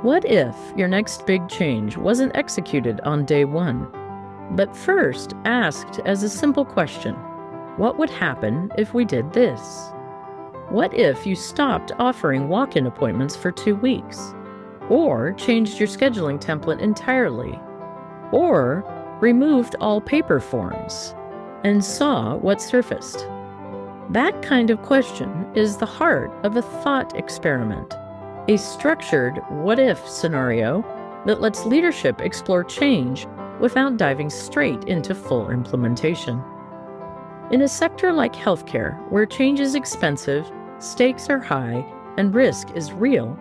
What if your next big change wasn't executed on day one, but first asked as a simple question? What would happen if we did this? What if you stopped offering walk-in appointments for 2 weeks? Or changed your scheduling template entirely? Or removed all paper forms and saw what surfaced? That kind of question is the heart of a thought experiment, a structured what-if scenario that lets leadership explore change without diving straight into full implementation. In a sector like healthcare, where change is expensive, stakes are high, and risk is real,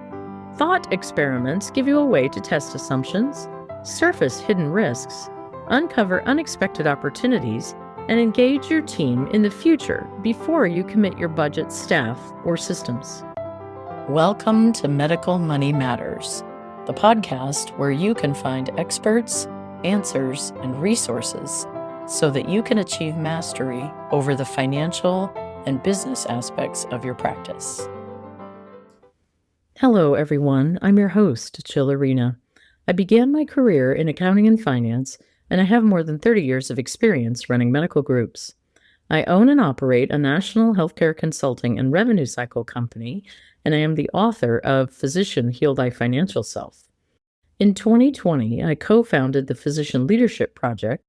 thought experiments give you a way to test assumptions, surface hidden risks, uncover unexpected opportunities, and engage your team in the future before you commit your budget, staff, or systems. Welcome to Medical Money Matters, the podcast where you can find experts, answers, and resources so that you can achieve mastery over the financial and business aspects of your practice. Hello, everyone. I'm your host, Jill Arena. I began my career in accounting and finance, and I have more than 30 years of experience running medical groups. I own and operate a national healthcare consulting and revenue cycle company, and I am the author of Physician Heal Thy Financial Self. In 2020, I co-founded the Physician Leadership Project,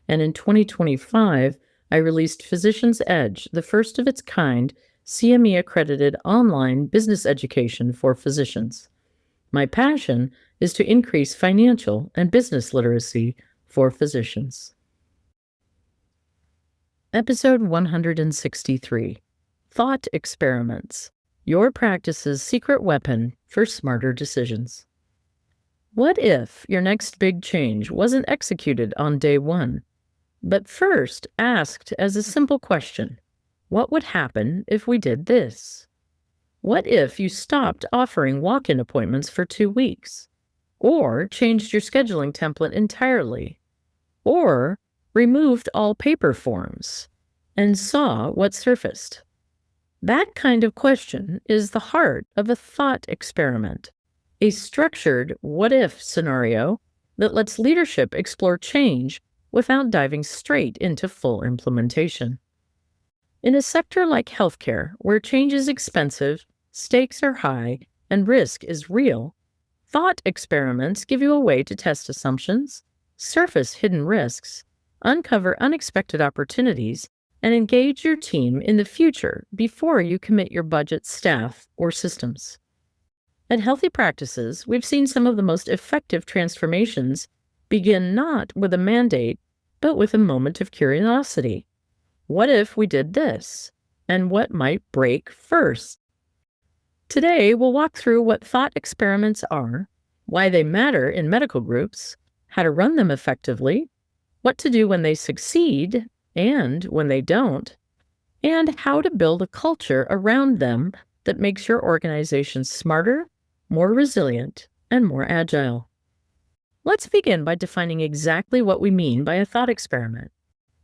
and in 2025, I released Physician's Edge, the first of its kind CME-accredited online business education for physicians. My passion is to increase financial and business literacy for physicians. Episode 163, Thought Experiments, Your Practice's Secret Weapon for Smarter Decisions. What if your next big change wasn't executed on day one, but first asked as a simple question? What would happen if we did this? What if you stopped offering walk-in appointments for 2 weeks? Or changed your scheduling template entirely? Or removed all paper forms and saw what surfaced? That kind of question is the heart of a thought experiment, a structured what-if scenario that lets leadership explore change without diving straight into full implementation. In a sector like healthcare, where change is expensive, stakes are high, and risk is real, thought experiments give you a way to test assumptions, surface hidden risks, uncover unexpected opportunities, and engage your team in the future before you commit your budget, staff, or systems. At Healthy Practices, we've seen some of the most effective transformations begin not with a mandate, but with a moment of curiosity. What if we did this? And what might break first? Today, we'll walk through what thought experiments are, why they matter in medical groups, how to run them effectively, what to do when they succeed and when they don't, and how to build a culture around them that makes your organization smarter, more resilient, and more agile. Let's begin by defining exactly what we mean by a thought experiment.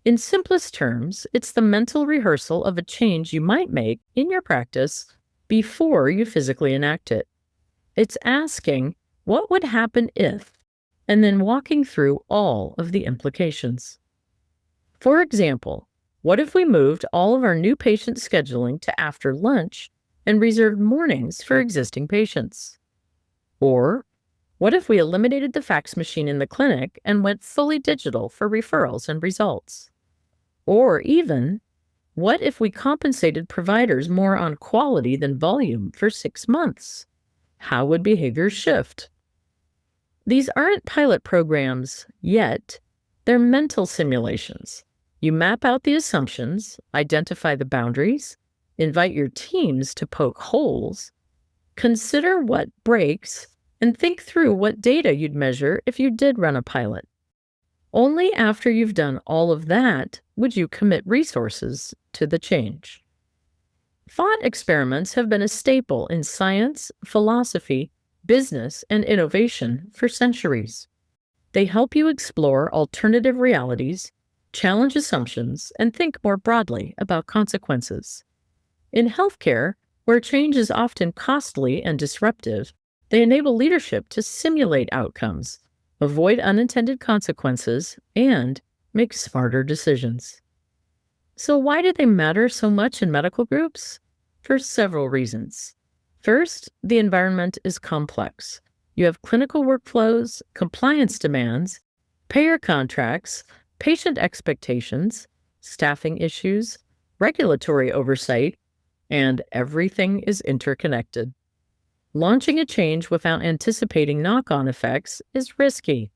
In simplest terms, it's the mental rehearsal of a change you might make in your practice before you physically enact it. It's asking, what would happen if, and then walking through all of the implications. For example, what if we moved all of our new patient scheduling to after lunch and reserved mornings for existing patients? Or, what if we eliminated the fax machine in the clinic and went fully digital for referrals and results? Or even, what if we compensated providers more on quality than volume for 6 months? How would behavior shift? These aren't pilot programs yet. They're mental simulations. You map out the assumptions, identify the boundaries, invite your teams to poke holes, consider what breaks, and think through what data you'd measure if you did run a pilot. Only after you've done all of that would you commit resources to the change. Thought experiments have been a staple in science, philosophy, business, and innovation for centuries. They help you explore alternative realities, challenge assumptions, and think more broadly about consequences. In healthcare, where change is often costly and disruptive, They enable leadership to simulate outcomes, avoid unintended consequences, and make smarter decisions. So, why do they matter so much in medical groups? For several reasons. First, the environment is complex. You have clinical workflows, compliance demands, payer contracts, patient expectations, staffing issues, regulatory oversight, and everything is interconnected. Launching a change without anticipating knock-on effects is risky.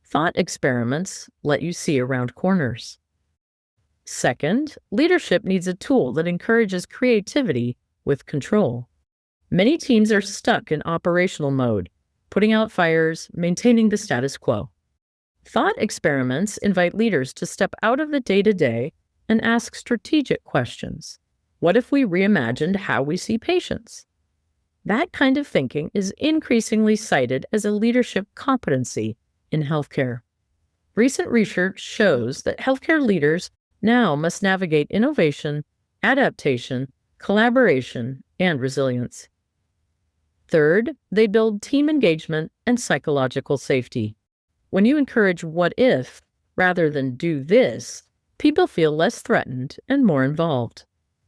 Thought experiments let you see around corners. Second, leadership needs a tool that encourages creativity with control. Many teams are stuck in operational mode, putting out fires, maintaining the status quo. Thought experiments invite leaders to step out of the day-to-day and ask strategic questions. What if we reimagined how we see patients? That kind of thinking is increasingly cited as a leadership competency in healthcare. Recent research shows that healthcare leaders now must navigate innovation, adaptation, collaboration, and resilience. Third, they build team engagement and psychological safety. When you encourage what if rather than do this, people feel less threatened and more involved.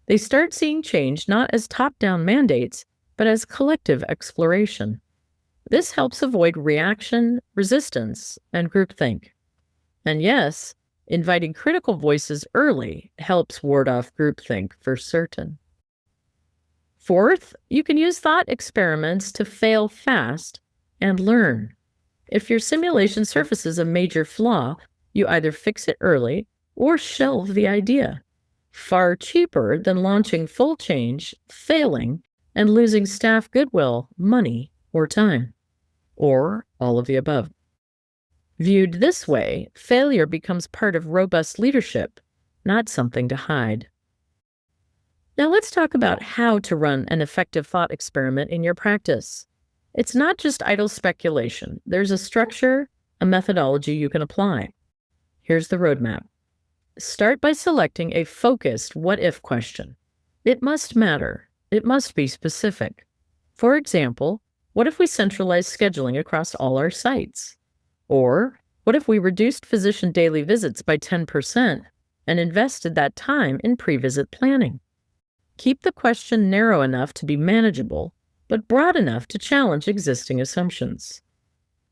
They start seeing change not as top-down mandates, but as collective exploration. This helps avoid reaction, resistance, and groupthink. And yes, inviting critical voices early helps ward off groupthink for certain. Fourth, you can use thought experiments to fail fast and learn. If your simulation surfaces a major flaw, you either fix it early or shelve the idea. Far cheaper than launching full change, failing, and losing staff goodwill, money, or time. Or all of the above. Viewed this way, failure becomes part of robust leadership, not something to hide. Now let's talk about how to run an effective thought experiment in your practice. It's not just idle speculation. There's a structure, a methodology you can apply. Here's the roadmap. Start by selecting a focused what-if question. It must matter. It must be specific. For example, what if we centralized scheduling across all our sites? Or what if we reduced physician daily visits by 10% and invested that time in pre-visit planning? Keep the question narrow enough to be manageable, but broad enough to challenge existing assumptions.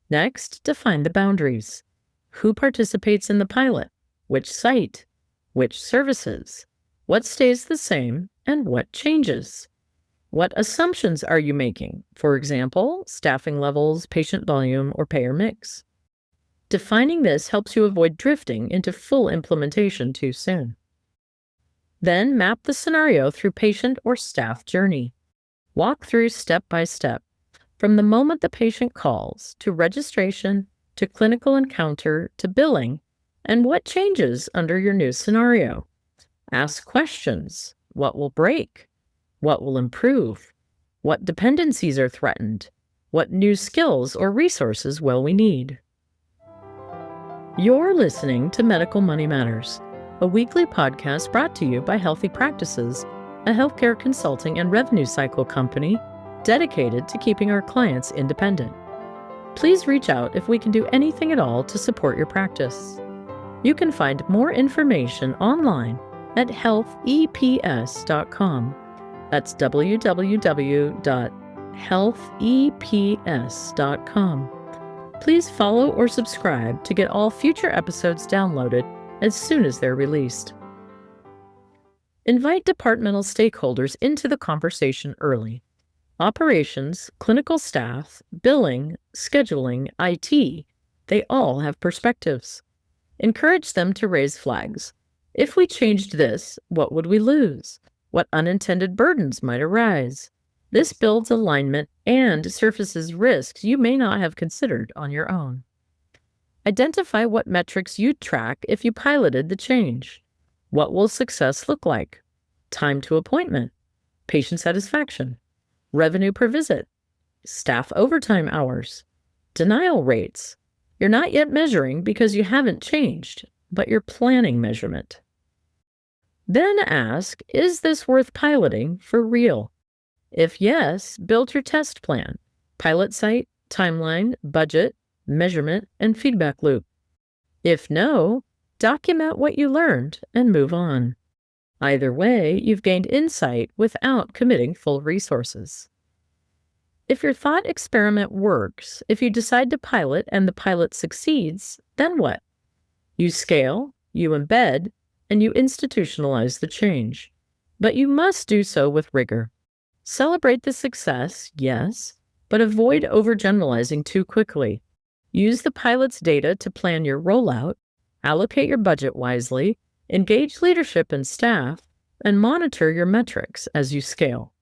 Next, define the boundaries. Who participates in the pilot? Which site? Which services? What stays the same and what changes? What assumptions are you making? For example, staffing levels, patient volume, or payer mix. Defining this helps you avoid drifting into full implementation too soon. Then map the scenario through patient or staff journey. Walk through step by step, from the moment the patient calls, to registration, to clinical encounter, to billing, and what changes under your new scenario. Ask questions. What will break? What will improve? What dependencies are threatened? What new skills or resources will we need? You're listening to Medical Money Matters, a weekly podcast brought to you by Healthy Practices, a healthcare consulting and revenue cycle company dedicated to keeping our clients independent. Please reach out if we can do anything at all to support your practice. You can find more information online at healtheps.com. That's www.healtheps.com. Please follow or subscribe to get all future episodes downloaded as soon as they're released. Invite departmental stakeholders into the conversation early. Operations, clinical staff, billing, scheduling, IT, they all have perspectives. Encourage them to raise flags. If we changed this, what would we lose? What unintended burdens might arise? This builds alignment and surfaces risks you may not have considered on your own. Identify what metrics you'd track if you piloted the change. What will success look like? Time to appointment, patient satisfaction, revenue per visit, staff overtime hours, denial rates. You're not yet measuring because you haven't changed, but you're planning measurement. Then ask, is this worth piloting for real? If yes, build your test plan. Pilot site, timeline, budget, measurement, and feedback loop. If no, document what you learned and move on. Either way, you've gained insight without committing full resources. If your thought experiment works, if you decide to pilot and the pilot succeeds, then what? You scale, you embed, and you institutionalize the change. But you must do so with rigor. Celebrate the success, yes, but avoid overgeneralizing too quickly. Use the pilot's data to plan your rollout, allocate your budget wisely, engage leadership and staff, and monitor your metrics as you scale.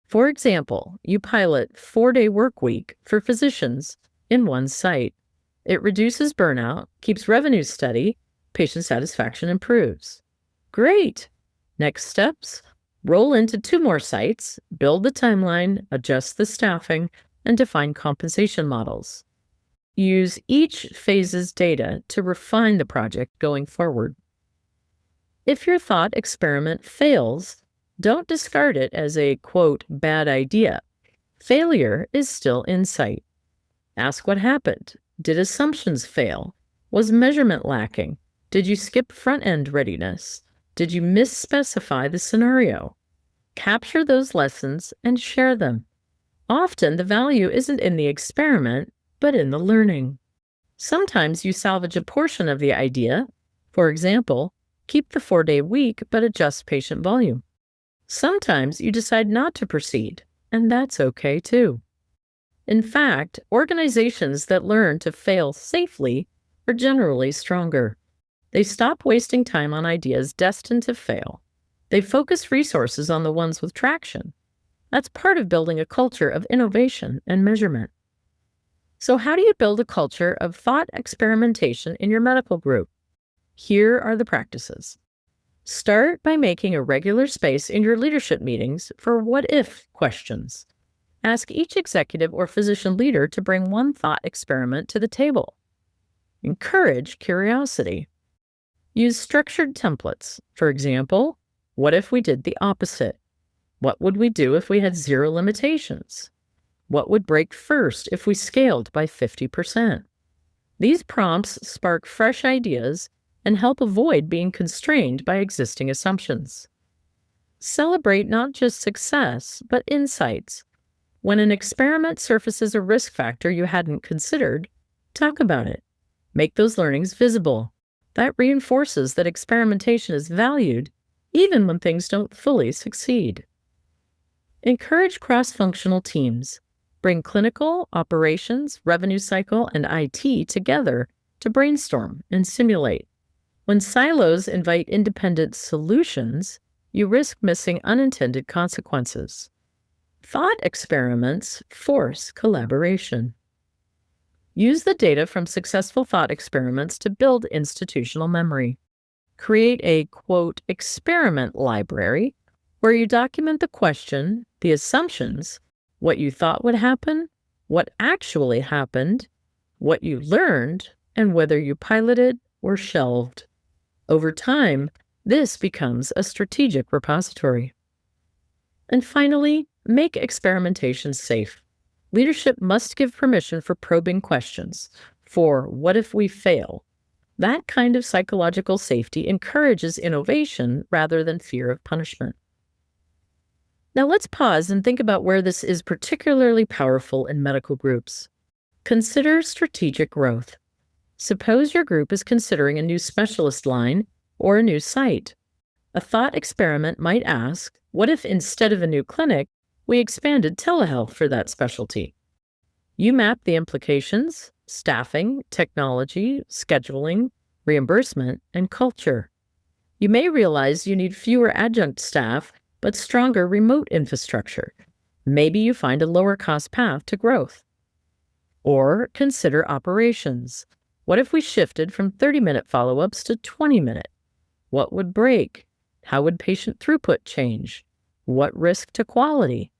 For example, you pilot 4-day work week for physicians in one site. It reduces burnout, keeps revenue steady, patient satisfaction improves. Great! Next steps: roll into 2 more sites, build the timeline, adjust the staffing, and define compensation models. Use each phase's data to refine the project going forward. If your thought experiment fails, don't discard it as a, quote, bad idea. Failure is still insight. Ask what happened. Did assumptions fail? Was measurement lacking? Did you skip front-end readiness? Did you misspecify the scenario? Capture those lessons and share them. Often the value isn't in the experiment, but in the learning. Sometimes you salvage a portion of the idea. For example, keep the 4-day week but adjust patient volume. Sometimes you decide not to proceed, and that's okay too. In fact, organizations that learn to fail safely are generally stronger. They stop wasting time on ideas destined to fail. They focus resources on the ones with traction. That's part of building a culture of innovation and measurement. So how do you build a culture of thought experimentation in your medical group? Here are the practices. Start by making a regular space in your leadership meetings for what-if questions. Ask each executive or physician leader to bring one thought experiment to the table. Encourage curiosity. Use structured templates. For example, what if we did the opposite? What would we do if we had 0 limitations? What would break first if we scaled by 50%? These prompts spark fresh ideas and help avoid being constrained by existing assumptions. Celebrate not just success, but insights. When an experiment surfaces a risk factor you hadn't considered, talk about it. Make those learnings visible. That reinforces that experimentation is valued, even when things don't fully succeed. Encourage cross-functional teams. Bring clinical, operations, revenue cycle, and IT together to brainstorm and simulate. When silos invite independent solutions, you risk missing unintended consequences. Thought experiments force collaboration. Use the data from successful thought experiments to build institutional memory. Create a, quote, experiment library where you document the question, the assumptions, what you thought would happen, what actually happened, what you learned, and whether you piloted or shelved. Over time, this becomes a strategic repository. And finally, make experimentation safe. Leadership must give permission for probing questions, for what if we fail? That kind of psychological safety encourages innovation rather than fear of punishment. Now let's pause and think about where this is particularly powerful in medical groups. Consider strategic growth. Suppose your group is considering a new specialist line or a new site. A thought experiment might ask, what if instead of a new clinic, we expanded telehealth for that specialty? You map the implications: staffing, technology, scheduling, reimbursement, and culture. You may realize you need fewer adjunct staff, but stronger remote infrastructure. Maybe you find a lower-cost path to growth. Or consider operations. What if we shifted from 30-minute follow-ups to 20-minute? What would break? How would patient throughput change? What risk to quality?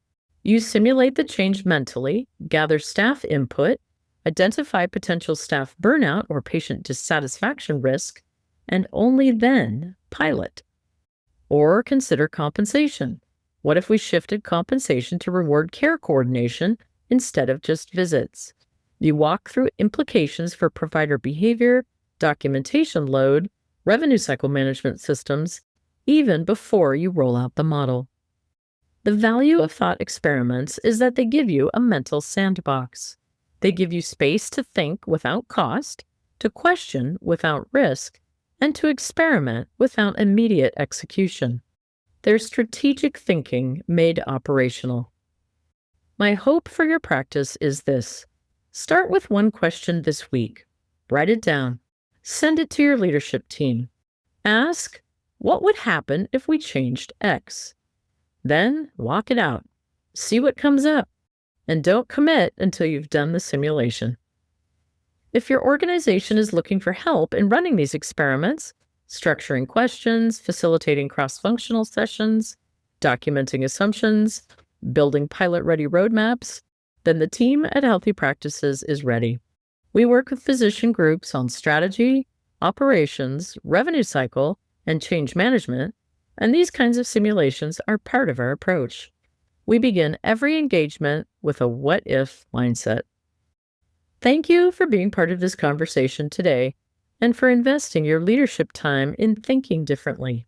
You simulate the change mentally, gather staff input, identify potential staff burnout or patient dissatisfaction risk, and only then pilot. Or consider compensation. What if we shifted compensation to reward care coordination instead of just visits. You walk through implications for provider behavior, documentation load, revenue cycle management systems, even before you roll out the model. The value of thought experiments is that they give you a mental sandbox. They give you space to think without cost, to question without risk, and to experiment without immediate execution. They're strategic thinking made operational. My hope for your practice is this. Start with one question this week. Write it down. Send it to your leadership team. Ask, what would happen if we changed X? Then walk it out. See what comes up. And don't commit until you've done the simulation. If your organization is looking for help in running these experiments, structuring questions, facilitating cross-functional sessions, documenting assumptions, building pilot-ready roadmaps, then the team at Healthy Practices is ready. We work with physician groups on strategy, operations, revenue cycle, and change management, and these kinds of simulations are part of our approach. We begin every engagement with a what-if mindset. Thank you for being part of this conversation today and for investing your leadership time in thinking differently.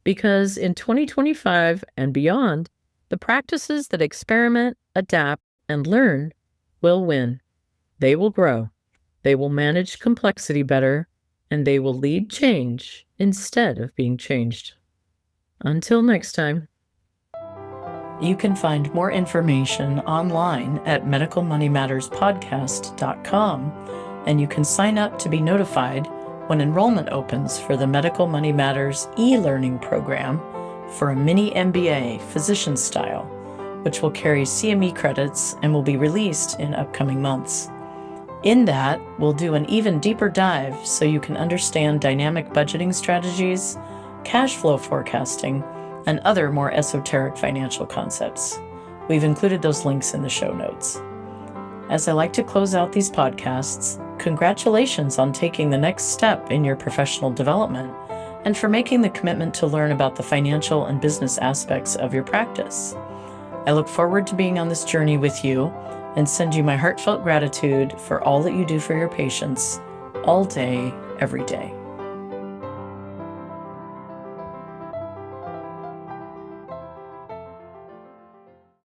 Because in 2025 and beyond, the practices that experiment, adapt, and learn will win. They will grow. They will manage complexity better, and they will lead change instead of being changed. Until next time. You can find more information online at medicalmoneymatterspodcast.com, and you can sign up to be notified when enrollment opens for the Medical Money Matters e-learning program for a mini MBA physician style, which will carry CME credits and will be released in upcoming months. In that, we'll do an even deeper dive so you can understand dynamic budgeting strategies, cash flow forecasting, and other more esoteric financial concepts. We've included those links in the show notes. As I like to close out these podcasts, congratulations on taking the next step in your professional development and for making the commitment to learn about the financial and business aspects of your practice. I look forward to being on this journey with you and send you my heartfelt gratitude for all that you do for your patients all day, every day.